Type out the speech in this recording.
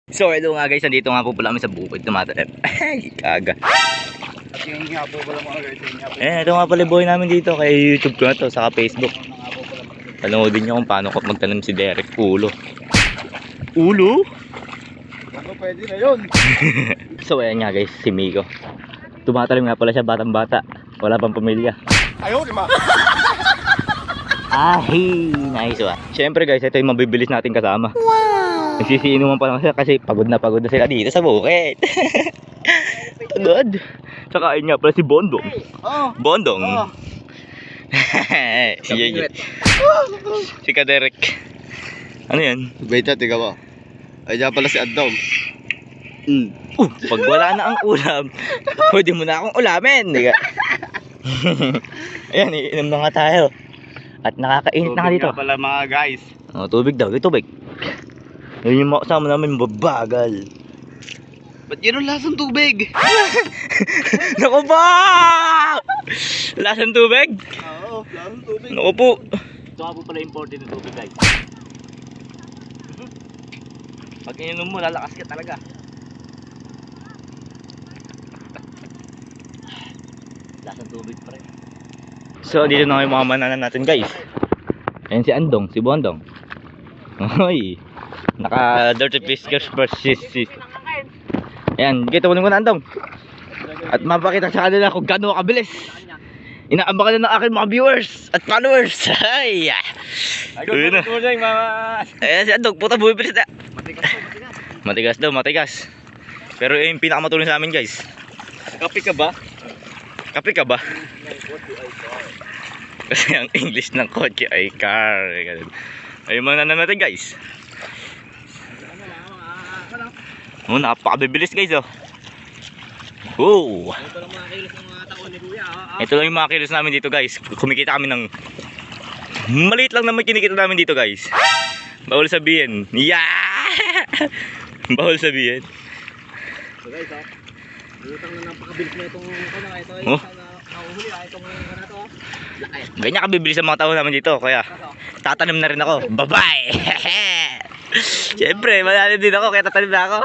So hello nga guys, nandito nga po pala kami sa bukid tumatalip. Ay, kaga. At yun nga po pala mga guys. Ito nga pala boy namin dito kay YouTube ko na to, saka Facebook. Panoodin nyo kung paano ko magtanim si Derek. Ulo. Ulo? Ano pwede na yun? So ayan nga guys, si Miko. Tumatalim nga pala siya, batang bata. Wala pang pamilya. Ayaw, di ba? Ahi, nice one. Siyempre guys, ito yung mabibilis natin kasama. Wow! Nagsisiinuman pa lang siya kasi pagod na sila dito sa bukid. Pagod. Tsaka ayun nga pala si Bondong. Oh! Bondong. Oh! Si Kaderek. Ano yan? Wait na, tiga mo. Ay, dyan pala si Andong. Pag wala na ang ulam, pwede mo na akong ulamin. Diga. Ayan, iinom na nga tayo. At nakakainit na nga dito. Tubig nga pala mga guys. Oh, tubig daw, tubig. Yun yung mga kasama namin, babagal. Ba't yun ang lasang tubig? Naku ba! Lasang tubig? Oo, lasang tubig. Naku po. Ito nga po pala imported na tubig guys. Pag ininom mo, lalakas ka talaga. Lasang tubig pa rin. So dito na yung mga manana natin guys. Ayan si Andong, si Bondong. Hoy, naka dirty fiskers versus ayan, kita mo na Andong. At mapakita sa kanila kung gaano kabilis. Inaabangan na ng aking mga viewers at followers. Ay! Ayun na. Ayan si Andong, puta bumibilis na. Matigas daw, matigas. Pero yung pinakamatulong sa amin guys. Kapi ka ba? Kape ka ba? Kasi ang English ng kotse ay car. Ayun mga nanan natin guys. Oh, napakabibilis guys oh. Oh. Ito lang yung mga kilos namin dito guys. Kumikita kami ng maliit lang naman kinikita namin dito guys. Bawal sabihin. Yeah! Bawal sabihin. So guys oh. Butang na napakabilis na itong ito ay nahuhuli itong na to. Ganyan kabibilis ang mga tao namin dito kaya tatanim na rin ako. Bye-bye. Siyempre, malalim din ako kaya tatanim na ako.